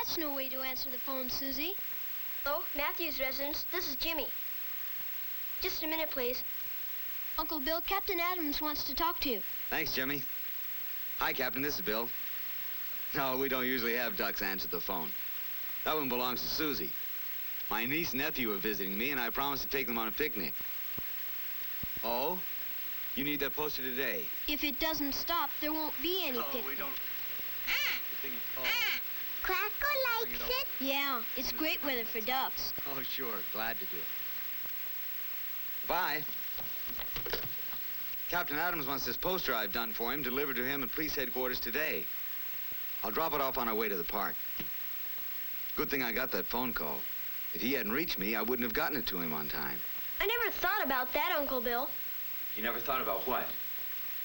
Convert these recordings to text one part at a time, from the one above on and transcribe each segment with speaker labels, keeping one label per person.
Speaker 1: That's no way to answer the phone, Susie.
Speaker 2: Hello, Matthew's residence. This is Jimmy. Just a minute, please.
Speaker 1: Uncle Bill, Captain Adams wants to talk to you.
Speaker 3: Thanks, Jimmy. Hi, Captain. This is Bill. No, we don't usually have ducks answer the phone. That one belongs to Susie. My niece and nephew are visiting me, and I promised to take them on a picnic. Oh? You need that posted today.
Speaker 1: If it doesn't stop, there won't be any picnic.
Speaker 3: We don't...
Speaker 4: Cracker likes it?
Speaker 1: Yeah, it's great weather for ducks.
Speaker 3: Oh, sure. Glad to do it. Bye. Captain Adams wants this poster I've done for him delivered to him at police headquarters today. I'll drop it off on our way to the park. Good thing I got that phone call. If he hadn't reached me, I wouldn't have gotten it to him on time.
Speaker 2: I never thought about that, Uncle Bill.
Speaker 3: You never thought about what?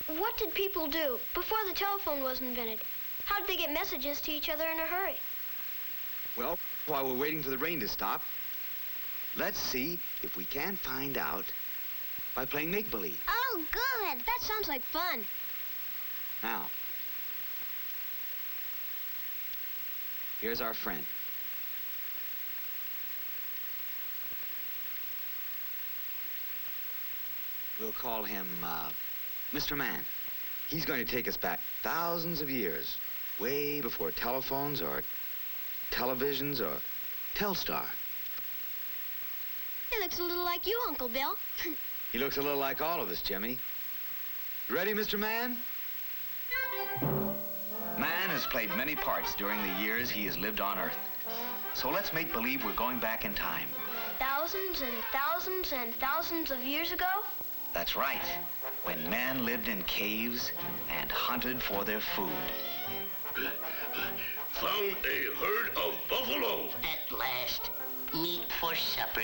Speaker 2: What did people do before the telephone was invented? How did they get messages to each other in a hurry?
Speaker 3: Well, while we're waiting for the rain to stop, let's see if we can find out by playing make-believe.
Speaker 4: Oh, good.
Speaker 1: That sounds like fun.
Speaker 3: Now, here's our friend. We'll call him, Mr. Man. He's going to take us back thousands of years, way before telephones or televisions or Telstar.
Speaker 1: He looks a little like you, Uncle Bill.
Speaker 3: He looks a little like all of us, Jimmy. You ready, Mr. Man? Man has played many parts during the years he has lived on Earth. So let's make believe we're going back in time.
Speaker 2: Thousands and thousands and thousands of years ago?
Speaker 3: That's right, when man lived in caves and hunted for their food.
Speaker 5: Found a herd of buffalo.
Speaker 6: At last, meat for supper.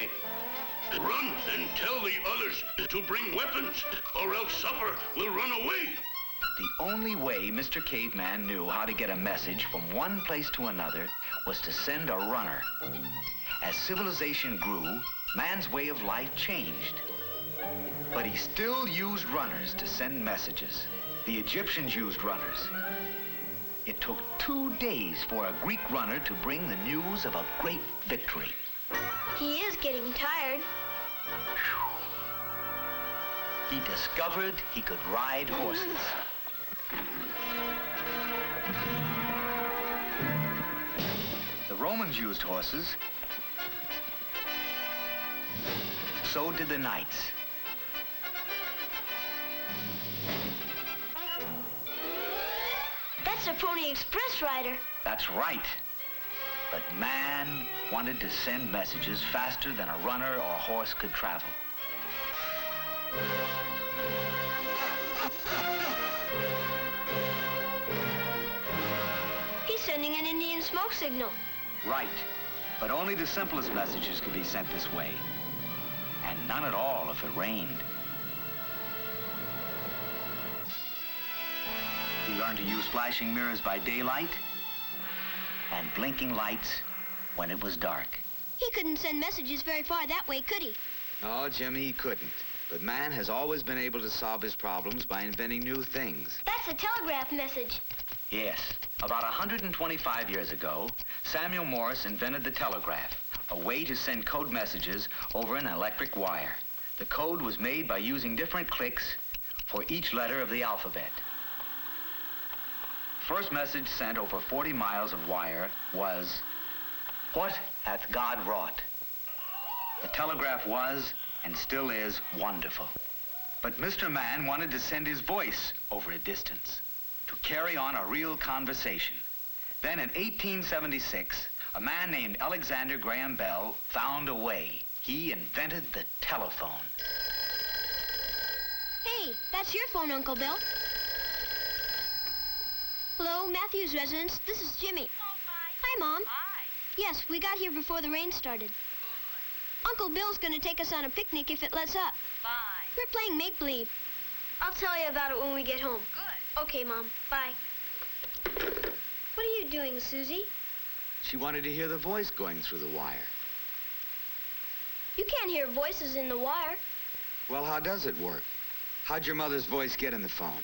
Speaker 5: Run and tell the others to bring weapons, or else supper will run away.
Speaker 3: The only way Mr. Caveman knew how to get a message from one place to another was to send a runner. As civilization grew, man's way of life changed. But he still used runners to send messages. The Egyptians used runners. It took 2 days for a Greek runner to bring the news of a great victory.
Speaker 2: He is getting tired.
Speaker 3: He discovered he could ride horses. The Romans used horses. So did the knights.
Speaker 2: That's a Pony Express rider.
Speaker 3: That's right. But man wanted to send messages faster than a runner or horse could travel.
Speaker 2: He's sending an Indian smoke signal.
Speaker 3: Right. But only the simplest messages could be sent this way. And none at all if it rained. He learned to use flashing mirrors by daylight and blinking lights when it was dark.
Speaker 1: He couldn't send messages very far that way, could he?
Speaker 3: No, Jimmy, he couldn't. But man has always been able to solve his problems by inventing new things.
Speaker 2: That's a telegraph message.
Speaker 3: Yes. About 125 years ago, Samuel Morse invented the telegraph, a way to send code messages over an electric wire. The code was made by using different clicks for each letter of the alphabet. First message sent over 40 miles of wire was, "What hath God wrought?" The telegraph was, and still is, wonderful. But Mr. Man wanted to send his voice over a distance, to carry on a real conversation. Then in 1876, a man named Alexander Graham Bell found a way. He invented the telephone.
Speaker 1: Hey, that's your phone, Uncle Bill. Hello, Matthew's residence. This is Jimmy.
Speaker 7: Oh, hi.
Speaker 1: Hi, Mom.
Speaker 7: Hi.
Speaker 1: Yes, we got here before the rain started. Uncle Bill's going to take us on a picnic if it lets up.
Speaker 7: Fine.
Speaker 1: We're playing make-believe.
Speaker 2: I'll tell you about it when we get home.
Speaker 7: Good.
Speaker 2: Okay, Mom. Bye. What are you doing, Susie?
Speaker 3: She wanted to hear the voice going through the wire.
Speaker 2: You can't hear voices in the wire.
Speaker 3: Well, how does it work? How'd your mother's voice get in the phone?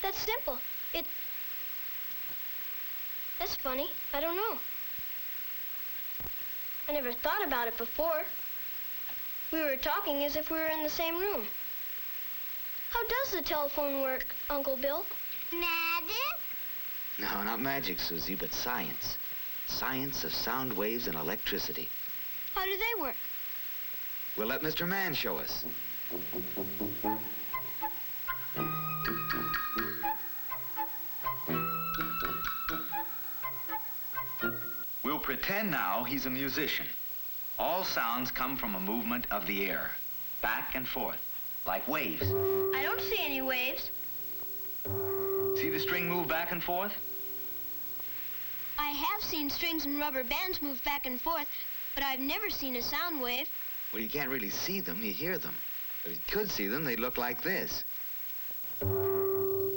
Speaker 2: That's simple. That's funny. I don't know. I never thought about it before. We were talking as if we were in the same room. How does the telephone work, Uncle Bill?
Speaker 4: Magic?
Speaker 3: No, not magic, Susie, but science. Science of sound waves and electricity.
Speaker 1: How do they work?
Speaker 3: We'll let Mr. Mann show us. We'll pretend now he's a musician. All sounds come from a movement of the air, back and forth, like waves.
Speaker 2: I don't see any waves.
Speaker 3: See the string move back and forth?
Speaker 1: I have seen strings and rubber bands move back and forth, but I've never seen a sound wave.
Speaker 3: Well, you can't really see them, you hear them. But if you could see them, they'd look like this.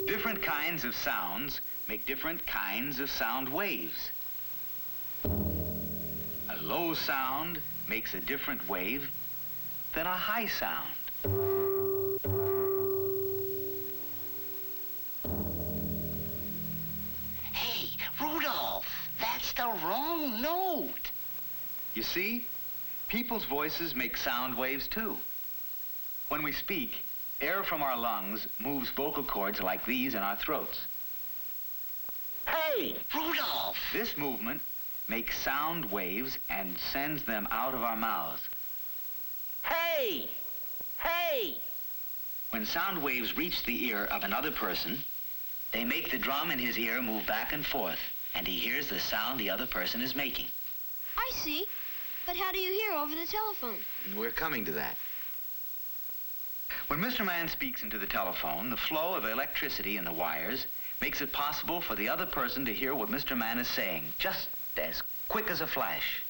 Speaker 3: Different kinds of sounds make different kinds of sound waves. A low sound makes a different wave than a high sound.
Speaker 6: Hey, Rudolph, that's the wrong note.
Speaker 3: You see, people's voices make sound waves too. When we speak, air from our lungs moves vocal cords like these in our throats.
Speaker 6: Hey, Rudolph!
Speaker 3: This movement makes sound waves and sends them out of our mouths.
Speaker 6: Hey! Hey!
Speaker 3: When sound waves reach the ear of another person, they make the drum in his ear move back and forth, and he hears the sound the other person is making.
Speaker 1: I see. But how do you hear over the telephone?
Speaker 3: And we're coming to that. When Mr. Mann speaks into the telephone, the flow of electricity in the wires makes it possible for the other person to hear what Mr. Mann is saying, just as quick as a flash.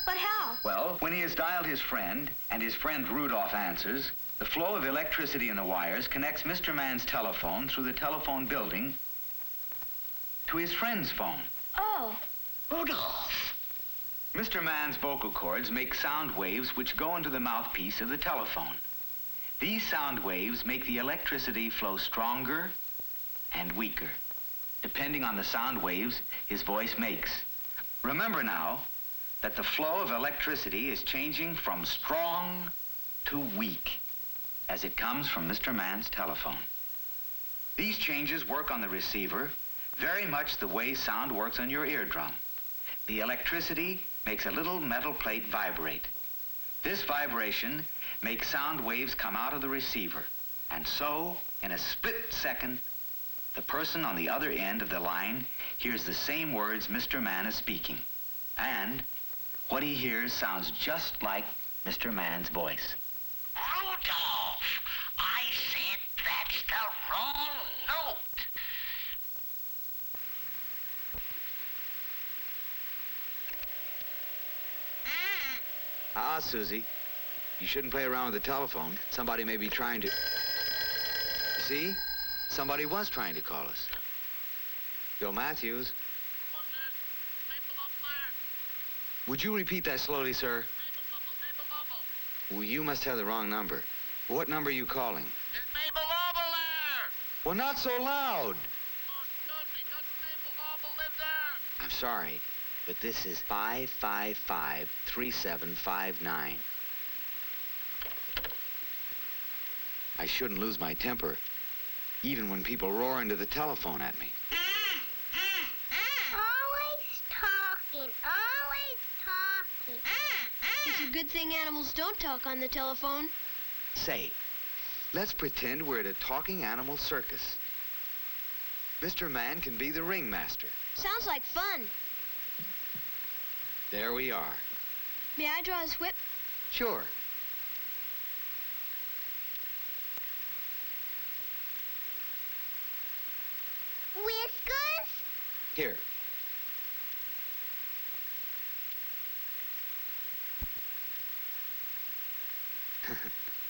Speaker 1: But how?
Speaker 3: Well, when he has dialed his friend, and his friend Rudolph answers, the flow of electricity in the wires connects Mr. Mann's telephone through the telephone building to his friend's phone.
Speaker 2: Oh.
Speaker 6: Rudolph!
Speaker 3: Mr. Mann's vocal cords make sound waves which go into the mouthpiece of the telephone. These sound waves make the electricity flow stronger and weaker, depending on the sound waves his voice makes. Remember now that the flow of electricity is changing from strong to weak as it comes from Mr. Mann's telephone. These changes work on the receiver very much the way sound works on your eardrum. The electricity makes a little metal plate vibrate. This vibration makes sound waves come out of the receiver. And so, in a split second, the person on the other end of the line hears the same words Mr. Mann is speaking. And what he hears sounds just like Mr. Mann's voice.
Speaker 6: Rudolph! I said that's the wrong note.
Speaker 3: Susie, you shouldn't play around with the telephone. Somebody may be trying to... You see? Somebody was trying to call us. Bill Matthews. Would you repeat that slowly, sir? Well, you must have the wrong number. What number are you calling?
Speaker 7: It's Mabel Oval there.
Speaker 3: Well, not so loud.
Speaker 7: Oh, excuse me. Doesn't Mabel Oval live there?
Speaker 3: I'm sorry, but this is 555-3759. I shouldn't lose my temper, even when people roar into the telephone at me.
Speaker 4: Always talking, always talking.
Speaker 1: It's a good thing animals don't talk on the telephone.
Speaker 3: Say, let's pretend we're at a talking animal circus. Mr. Mann can be the ringmaster.
Speaker 1: Sounds like fun.
Speaker 3: There we are.
Speaker 1: May I draw his whip?
Speaker 3: Sure.
Speaker 4: Whiskers?
Speaker 3: Here.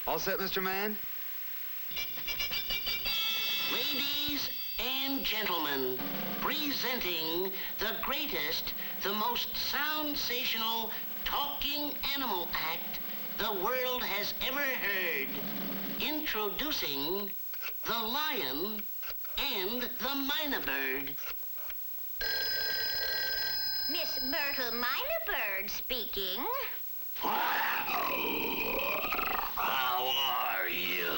Speaker 3: All set, Mr. Mann?
Speaker 6: Ladies and gentlemen, presenting the greatest, the most sensational talking animal act the world has ever heard. Introducing the lion and the mynah bird.
Speaker 2: Miss
Speaker 8: Bertle Minor Bird speaking.
Speaker 6: How are you?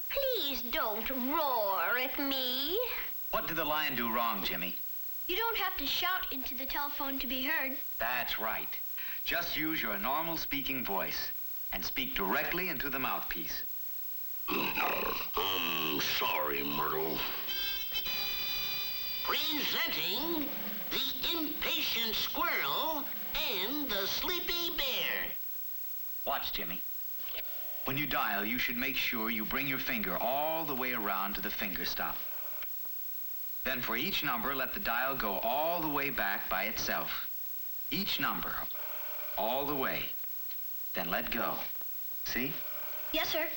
Speaker 8: Please don't roar at me.
Speaker 3: What did the lion do wrong, Jimmy?
Speaker 1: You don't have to shout into the telephone to be heard.
Speaker 3: That's right. Just use your normal speaking voice and speak directly into the mouthpiece.
Speaker 5: I'm sorry, Myrtle.
Speaker 6: Presenting the impatient squirrel and the sleepy bear.
Speaker 3: Watch, Jimmy. When you dial, you should make sure you bring your finger all the way around to the finger stop. Then for each number, let the dial go all the way back by itself. Each number, all the way. Then let go. See?
Speaker 1: Yes, sir.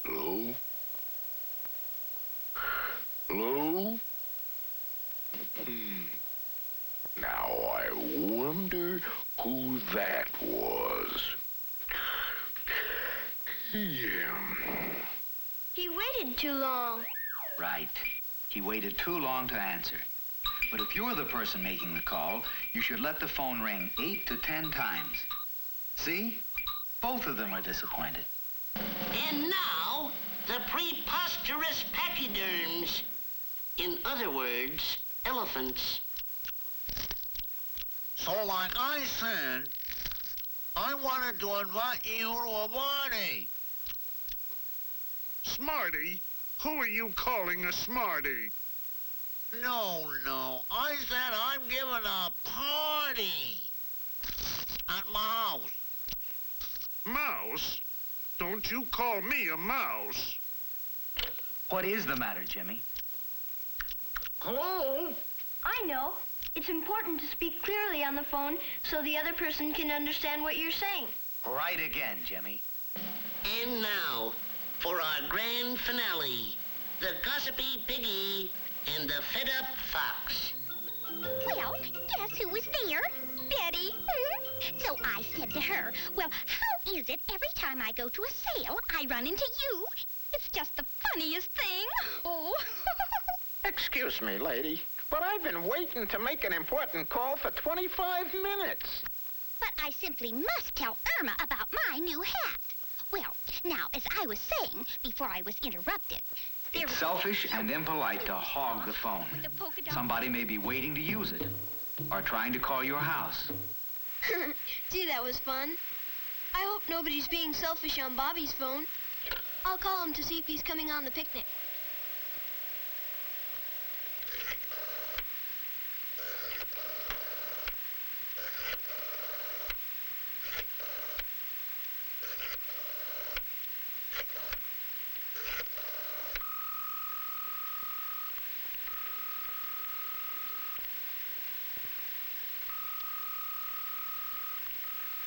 Speaker 5: Hello? Hello? Now I wonder who that was.
Speaker 2: He waited too long.
Speaker 3: Right. He waited too long to answer. But if you're the person making the call, you should let the phone ring 8 to 10 times. See? Both of them are disappointed.
Speaker 6: And now, the preposterous pachyderms. In other words, elephants.
Speaker 7: So like I said, I wanted to invite you to a party.
Speaker 5: Smarty? Who are you calling a smarty?
Speaker 7: No, I said I'm giving a party at my house.
Speaker 5: Mouse? Don't you call me a mouse.
Speaker 3: What is the matter, Jimmy?
Speaker 7: Hello?
Speaker 2: I know. It's important to speak clearly on the phone so the other person can understand what you're saying.
Speaker 3: Right again, Jimmy.
Speaker 6: And now, for our grand finale, the gossipy piggy and the fed-up fox.
Speaker 8: Well, guess who was there? Betty. So I said to her, well, how is it every time I go to a sale, I run into you? It's just the funniest thing. Oh.
Speaker 9: Excuse me, lady, but I've been waiting to make an important call for 25 minutes.
Speaker 8: But I simply must tell Irma about my new hat. Well, now, as I was saying before I was interrupted,
Speaker 3: It's selfish and impolite to hog the phone. Somebody may be waiting to use it or trying to call your house.
Speaker 1: Gee, that was fun. I hope nobody's being selfish on Bobby's phone. I'll call him to see if he's coming on the picnic.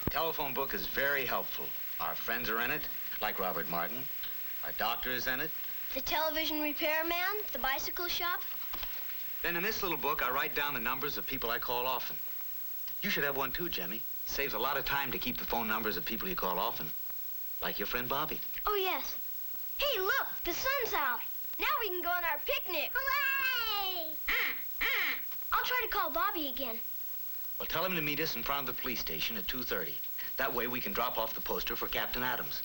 Speaker 3: Telephone book is very helpful. Our friends are in it, like Robert Martin. Our doctor is in it.
Speaker 2: The television repairman, the bicycle shop.
Speaker 3: Then in this little book, I write down the numbers of people I call often. You should have one too, Jimmy. It saves a lot of time to keep the phone numbers of people you call often. Like your friend Bobby.
Speaker 2: Oh, yes. Hey, look, the sun's out. Now we can go on our picnic.
Speaker 4: Hooray!
Speaker 2: I'll try to call Bobby again.
Speaker 3: Well, tell him to meet us in front of the police station at 2:30. That way we can drop off the poster for Captain Adams.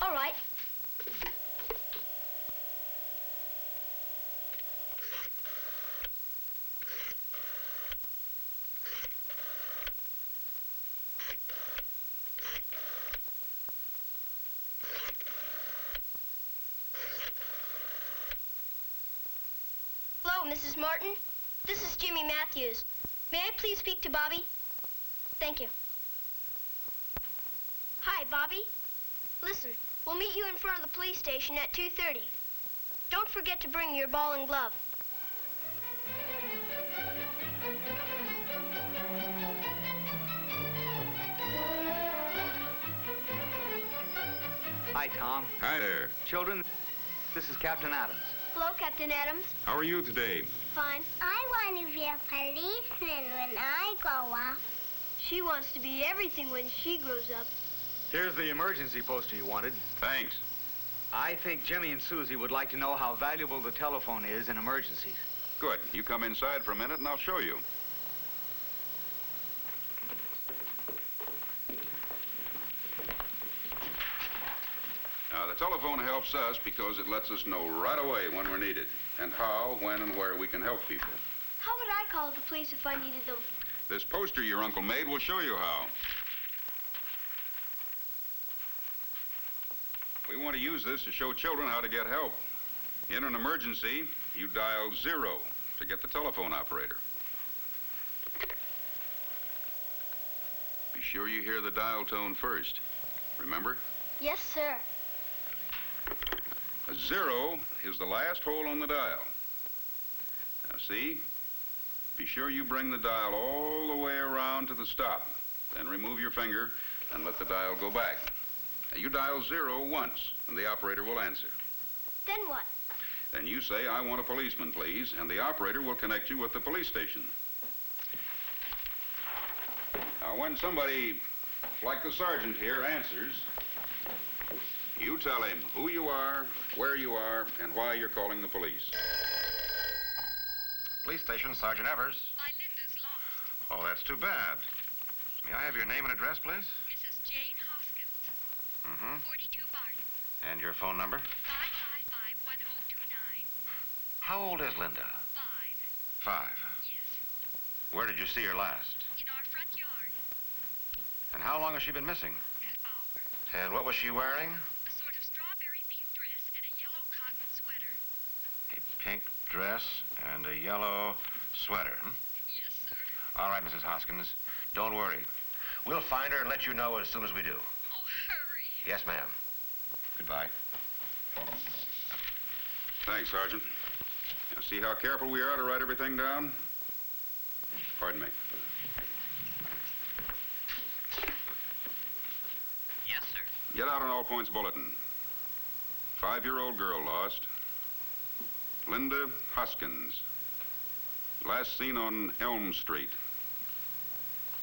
Speaker 2: All right. Hello, Mrs. Martin. This is Jimmy Matthews. May I please speak to Bobby? Thank you. Hi, Bobby. Listen, we'll meet you in front of the police station at 2:30. Don't forget to bring your ball and glove.
Speaker 3: Hi, Tom.
Speaker 10: Hi there.
Speaker 3: Children, this is Captain Adams.
Speaker 2: Hello, Captain Adams.
Speaker 10: How are you today?
Speaker 2: Fine.
Speaker 4: I want to be a policeman when I grow up.
Speaker 1: She wants to be everything when she grows up.
Speaker 3: Here's the emergency poster you wanted.
Speaker 10: Thanks.
Speaker 3: I think Jimmy and Susie would like to know how valuable the telephone is in emergencies.
Speaker 10: Good. You come inside for a minute and I'll show you. Now, the telephone helps us because it lets us know right away when we're needed and how, when, and where we can help people.
Speaker 1: How would I call the police if I needed them?
Speaker 10: This poster your uncle made will show you how. We want to use this to show children how to get help. In an emergency, you dial 0 to get the telephone operator. Be sure you hear the dial tone first. Remember?
Speaker 2: Yes, sir.
Speaker 10: A 0 is the last hole on the dial. Now see? Be sure you bring the dial all the way around to the stop. Then remove your finger and let the dial go back. Now you dial 0 once, and the operator will answer.
Speaker 2: Then what?
Speaker 10: Then you say, "I want a policeman, please," and the operator will connect you with the police station. Now, when somebody, like the sergeant here, answers, you tell him who you are, where you are, and why you're calling the police.
Speaker 11: Police station, Sergeant Evers.
Speaker 8: My Linda's lost.
Speaker 11: Oh, that's too bad. May I have your name and address, please?
Speaker 8: Mrs. Jane Hoskins.
Speaker 11: Mm-hmm.
Speaker 8: 42 Barton.
Speaker 11: And your phone number?
Speaker 8: 555-1029.
Speaker 11: How old is Linda?
Speaker 8: 5.
Speaker 11: 5.
Speaker 8: Yes.
Speaker 11: Where did you see her last?
Speaker 8: In our front yard.
Speaker 11: And how long has she been missing?
Speaker 8: Half hour.
Speaker 11: And what was she wearing?
Speaker 8: A sort of strawberry pink dress and a yellow cotton sweater.
Speaker 11: A pink dress and a yellow sweater. Hmm?
Speaker 8: Yes, sir.
Speaker 11: All right, Mrs. Hoskins. Don't worry. We'll find her and let you know as soon as we do.
Speaker 8: Oh, hurry.
Speaker 11: Yes, ma'am. Goodbye.
Speaker 10: Thanks, Sergeant. Now, see how careful we are to write everything down? Pardon me.
Speaker 6: Yes, sir.
Speaker 10: Get out an all-points bulletin. 5-year-old girl lost. Linda Hoskins. Last seen on Elm Street.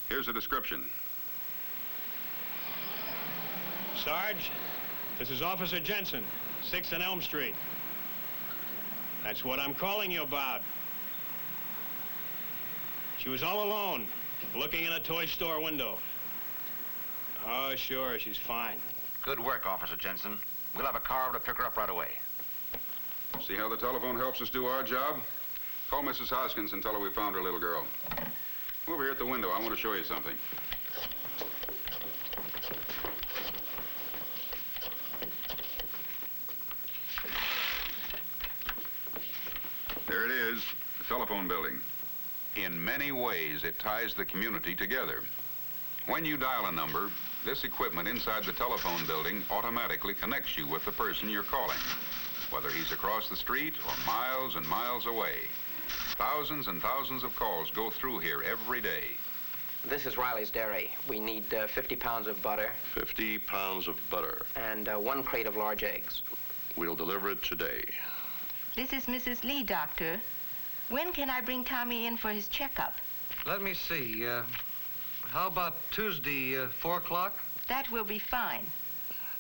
Speaker 10: Here's a description.
Speaker 12: Sarge, this is Officer Jensen, 6th and Elm Street. That's what I'm calling you about. She was all alone, looking in a toy store window. Oh, sure, she's fine.
Speaker 11: Good work, Officer Jensen. We'll have a car over to pick her up right away.
Speaker 10: See how the telephone helps us do our job? Call Mrs. Hoskins and tell her we found her little girl. Over here at the window, I want to show you something. There it is, the telephone building. In many ways, it ties the community together. When you dial a number, this equipment inside the telephone building automatically connects you with the person you're calling, whether he's across the street or miles and miles away. Thousands and thousands of calls go through here every day.
Speaker 13: This is Riley's Dairy. We need 50 pounds of butter.
Speaker 5: 50 pounds of butter.
Speaker 13: And 1 crate of large eggs.
Speaker 5: We'll deliver it today.
Speaker 14: This is Mrs. Lee, Doctor. When can I bring Tommy in for his checkup?
Speaker 15: Let me see. How about Tuesday, 4 o'clock?
Speaker 14: That will be fine.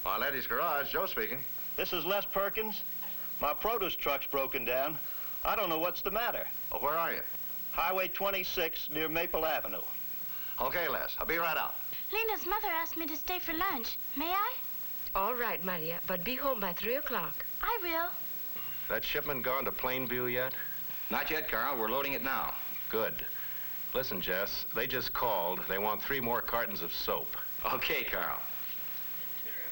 Speaker 11: My lady's garage, Joe speaking.
Speaker 12: This is Les Perkins. My produce truck's broken down. I don't know what's the matter.
Speaker 11: Oh, where are you?
Speaker 12: Highway 26 near Maple Avenue.
Speaker 11: Okay, Les. I'll be right out.
Speaker 4: Linda's mother asked me to stay for lunch. May I?
Speaker 14: All right, Maria, but be home by 3 o'clock.
Speaker 4: I will.
Speaker 11: That shipment gone to Plainview yet?
Speaker 13: Not yet, Carl. We're loading it now.
Speaker 11: Good. Listen, Jess, they just called. They want 3 more cartons of soap.
Speaker 13: Okay, Carl.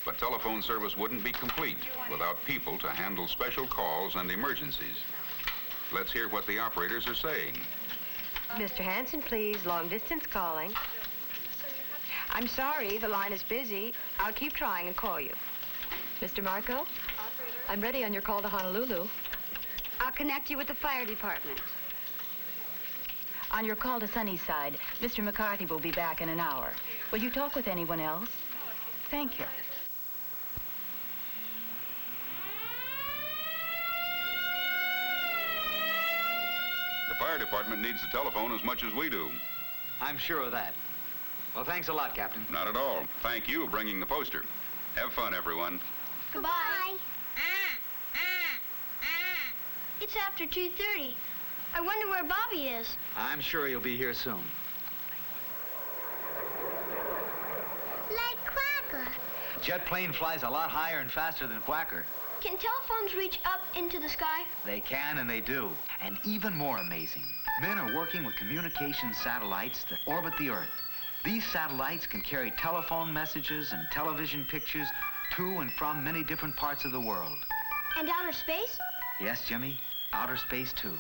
Speaker 10: But telephone service wouldn't be complete without people to handle special calls and emergencies. Let's hear what the operators are saying.
Speaker 14: Mr. Hanson, please. Long distance calling. I'm sorry, the line is busy. I'll keep trying and call you. Mr. Marco, I'm ready on your call to Honolulu. I'll connect you with the fire department. On your call to Sunnyside, Mr. McCarthy will be back in an hour. Will you talk with anyone else? Thank you.
Speaker 10: The fire department needs the telephone as much as we do.
Speaker 3: I'm sure of that. Well, thanks a lot, Captain.
Speaker 10: Not at all. Thank you for bringing the poster. Have fun, everyone.
Speaker 2: Goodbye. It's after 2:30. I wonder where Bobby is.
Speaker 3: I'm sure you'll be here soon.
Speaker 4: Like Quacker.
Speaker 3: Jet plane flies a lot higher and faster than Quacker.
Speaker 2: Can telephones reach up into the sky?
Speaker 3: They can and they do. And even more amazing, men are working with communication satellites that orbit the Earth. These satellites can carry telephone messages and television pictures to and from many different parts of the world.
Speaker 2: And outer space?
Speaker 3: Yes, Jimmy, outer space too.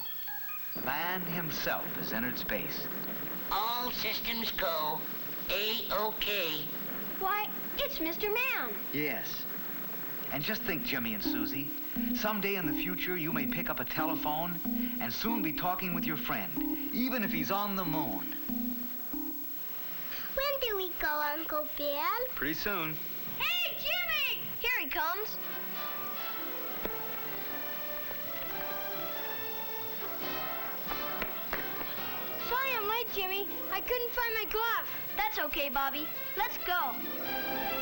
Speaker 3: Man himself has entered space.
Speaker 6: All systems go. A-OK.
Speaker 2: Why, it's Mr. Man.
Speaker 3: Yes. And just think, Jimmy and Susie, someday in the future you may pick up a telephone and soon be talking with your friend, even if he's on the moon.
Speaker 4: When do we go, Uncle Bill?
Speaker 3: Pretty soon.
Speaker 2: Hey, Jimmy! Here he comes. Sorry I'm late, Jimmy. I couldn't find my glove. That's okay, Bobby. Let's go.